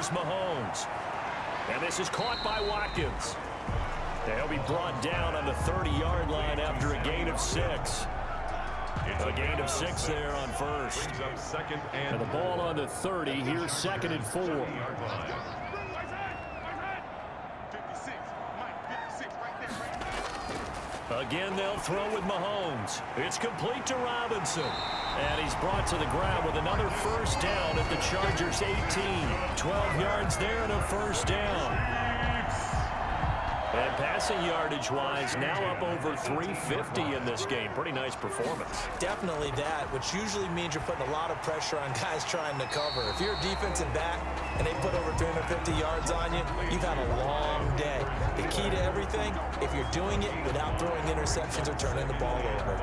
is Mahomes. And this is caught by Watkins. And he'll be brought down on the 30-yard line after a gain of 6. A gain of 6 there on first. And the ball on the 30. Here's 2nd and 4. Again, they'll throw with Mahomes. It's complete to Robinson. And he's brought to the ground with another first down at the Chargers' 18. 12 yards there and a first down. And passing yardage-wise, now up over 350 in this game. Pretty nice performance. Definitely that, which usually means you're putting a lot of pressure on guys trying to cover. If you're a defensive back and they put over 350 yards on you, you've had a long day. The key to everything, if you're doing it without throwing interceptions or turning the ball over.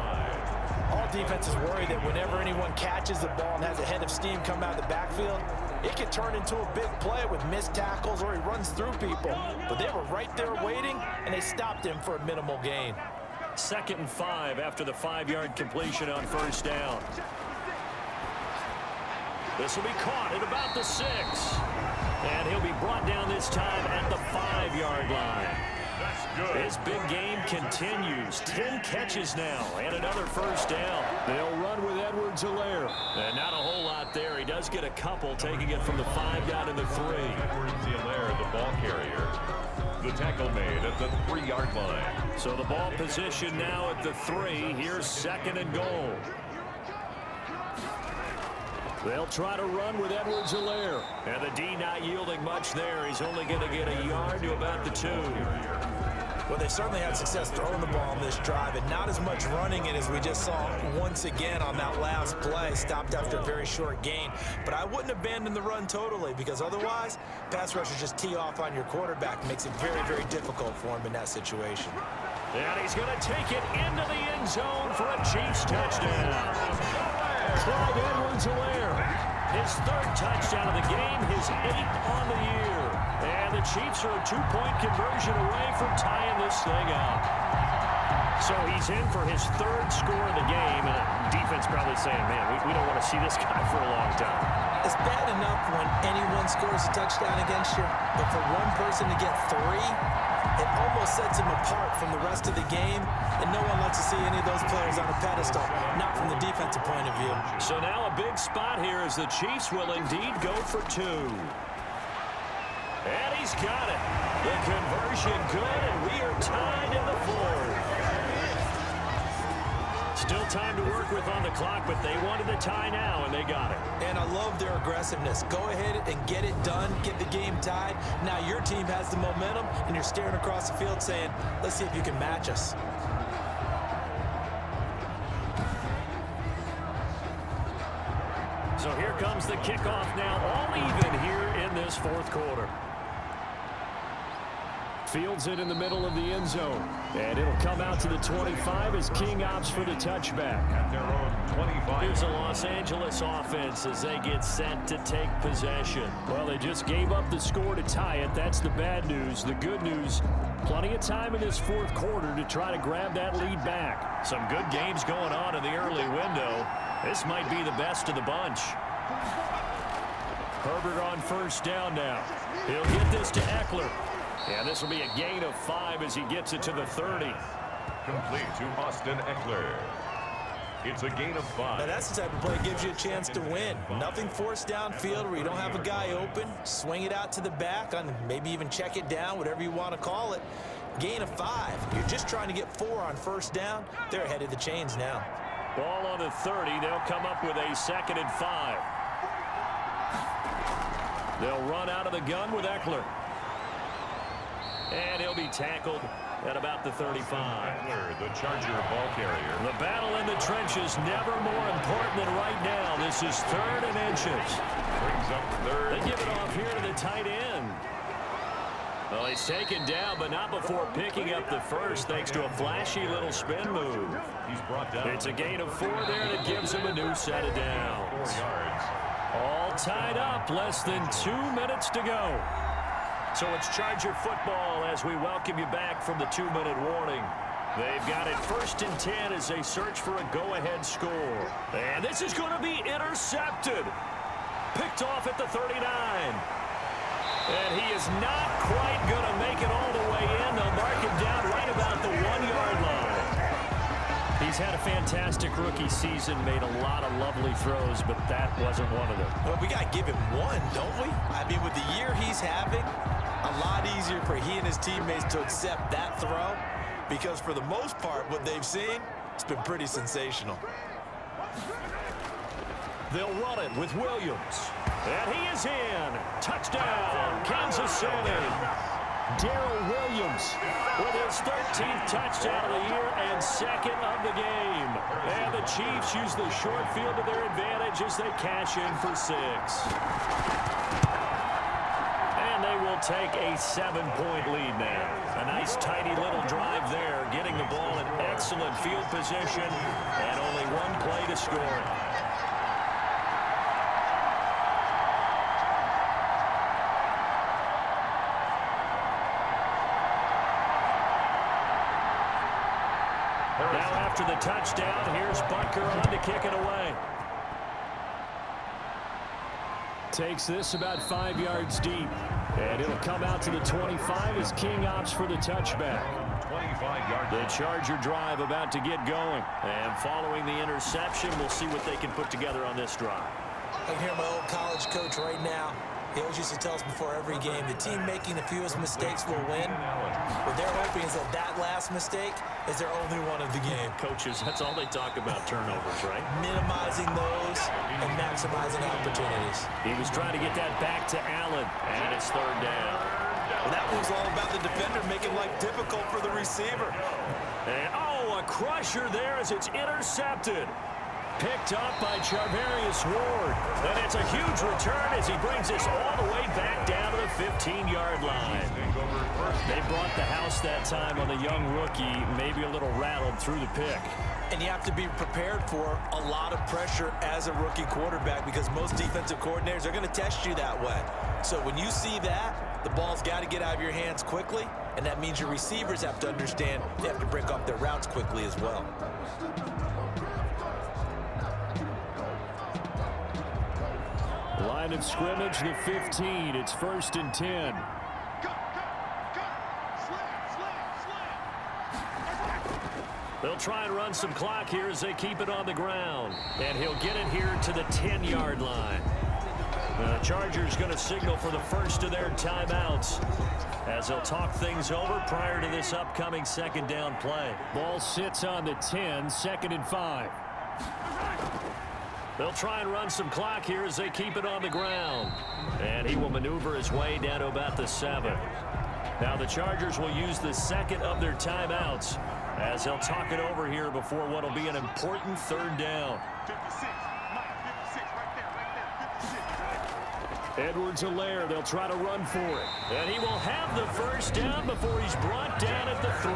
All defenses worry that whenever anyone catches the ball and has a head of steam come out of the backfield, it could turn into a big play with missed tackles or he runs through people. But they were right there waiting, and they stopped him for a minimal gain. 2nd and 5 after the 5-yard completion on first down. This will be caught at about the 6. And he'll be brought down this time at the 5-yard line. His big game continues. 10 catches now and another first down. They'll run with Edwards-Helaire. And not a whole lot there. He does get a couple, taking it from the 5 down to the 3. Edwards-Helaire, the ball carrier. The tackle made at the 3-yard line. So the ball position now at the 3. Here's 2nd and goal. They'll try to run with Edwards-Helaire. And the D not yielding much there. He's only going to get a yard to about the 2. Well, they certainly had success throwing the ball on this drive, and not as much running it as we just saw once again on that last play. Stopped after a very short gain. But I wouldn't abandon the run totally, because otherwise, pass rushers just tee off on your quarterback. Makes it very, very difficult for him in that situation. And he's going to take it into the end zone for a Chiefs touchdown. Clyde Edwards-Helaire, his 3rd touchdown of the game, his 8th on the year. And the Chiefs are a 2-point conversion away from tying this thing up. So he's in for his 3rd score of the game, and defense probably saying, man, we don't want to see this guy for a long time. It's bad enough when anyone scores a touchdown against you, but for one person to get 3, it almost sets him apart from the rest of the game, and no one likes to see any of those players on a pedestal, not from the defensive point of view. So now a big spot here as the Chiefs will indeed go for 2. And he's got it. The conversion good, and we are tied in the 4th. Still time to work with on the clock, but they wanted the tie now, and they got it. And I love their aggressiveness. Go ahead and get it done, get the game tied. Now your team has the momentum, and you're staring across the field saying, let's see if you can match us. So here comes the kickoff now, all even here in this 4th quarter. Fields it in the middle of the end zone. And it'll come out to the 25 as King opts for the touchback. At their own 25. Here's a Los Angeles offense as they get set to take possession. Well, they just gave up the score to tie it. That's the bad news. The good news, plenty of time in this 4th quarter to try to grab that lead back. Some good games going on in the early window. This might be the best of the bunch. Herbert on first down now. He'll get this to Eckler. And this will be a gain of 5 as he gets it to the 30. Complete to Austin Eckler. It's a gain of 5. Now that's the type of play that gives you a chance to win. Nothing forced downfield where you don't have a guy open. Swing it out to the back, on maybe even check it down, whatever you want to call it. Gain of 5. You're just trying to get 4 on first down. They're ahead of the chains now. Ball on the 30. They'll come up with a 2nd and 5. They'll run out of the gun with Eckler. And he'll be tackled at about the 35. Eckler, the Charger ball carrier. The battle in the trenches never more important than right now. This is 3rd and inches. Brings up 3rd. They give it off here to the tight end. Well, he's taken down, but not before picking up the first, thanks to a flashy little spin move. He's brought down. It's a gain of 4 there that gives him a new set of downs. 4 yards. All tied up, less than 2 minutes to go. So it's Charger football as we welcome you back from the 2-minute warning. They've got it 1st and 10 as they search for a go-ahead score. And this is going to be intercepted. Picked off at the 39. is not quite going to make it all the way in. They'll mark him down right about the 1-yard line. He's had a fantastic rookie season, made a lot of lovely throws, but that wasn't one of them. Well, we got to give him one, don't we? I mean, with the year he's having, a lot easier for he and his teammates to accept that throw, because for the most part, what they've seen, it's been pretty sensational. They'll run it with Williams. And he is in. Touchdown, Kansas City. Darrell Williams with his 13th touchdown of the year and second of the game. And the Chiefs use the short field to their advantage as they cash in for 6. And they will take a 7-point lead now. A nice tidy little drive there, getting the ball in excellent field position and only one play to score it. Now after the touchdown, here's Bunker on to kick it away. Takes this about 5 yards deep. And it'll come out to the 25 as King opts for the touchback. 25 yards. The Charger drive about to get going. And following the interception, we'll see what they can put together on this drive. I can hear my old college coach right now. He always used to tell us before every game, the team making the fewest mistakes will win. What they're hoping is that last mistake is their only one of the game. Coaches, that's all they talk about, turnovers, right? Minimizing those and maximizing opportunities. He was trying to get that back to Allen, and it's third down. Well, that was all about the defender making life difficult for the receiver. And, a crusher there as it's intercepted. Picked up by Charvarius Ward. And it's a huge return as he brings this all the way back down to the 15-yard line. They brought the house that time on the young rookie, maybe a little rattled through the pick. And you have to be prepared for a lot of pressure as a rookie quarterback because most defensive coordinators are going to test you that way. So when you see that, the ball's got to get out of your hands quickly, and that means your receivers have to understand they have to break off their routes quickly as well. Line of scrimmage, the 15. It's 1st and 10. They'll try and run some clock here as they keep it on the ground. And he'll get it here to the 10-yard line. The Chargers going to signal for the first of their timeouts as they'll talk things over prior to this upcoming second down play. Ball sits on the 10, 2nd and 5. They'll try and run some clock here as they keep it on the ground. And he will maneuver his way down to about the 7. Now the Chargers will use the second of their timeouts as they'll talk it over here before what will be an important third down. 56, right there, 56. Edwards-Helaire, they'll try to run for it. And he will have the first down before he's brought down at the 3.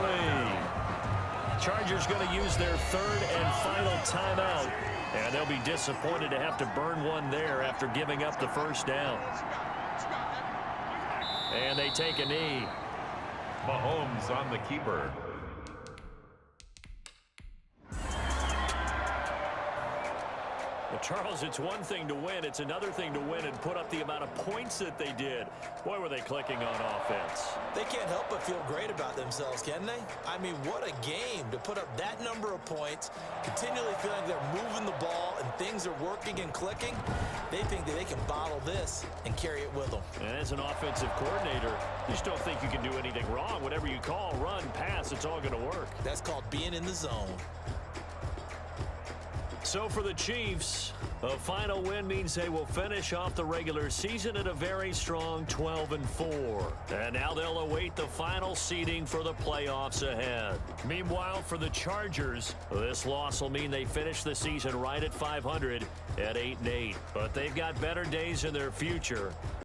Chargers going to use their third and final timeout. And they'll be disappointed to have to burn one there after giving up the first down. And they take a knee. Mahomes on the keeper. Well, Charles, it's one thing to win. It's another thing to win and put up the amount of points that they did. Boy, were they clicking on offense. They can't help but feel great about themselves, can they? I mean, what a game to put up that number of points, continually feeling like they're moving the ball and things are working and clicking. They think that they can bottle this and carry it with them. And as an offensive coordinator, you just don't think you can do anything wrong. Whatever you call, run, pass, it's all going to work. That's called being in the zone. So for the Chiefs, a final win means they will finish off the regular season at a very strong 12-4. And now they'll await the final seeding for the playoffs ahead. Meanwhile, for the Chargers, this loss will mean they finish the season right at 500 at 8-8. But they've got better days in their future.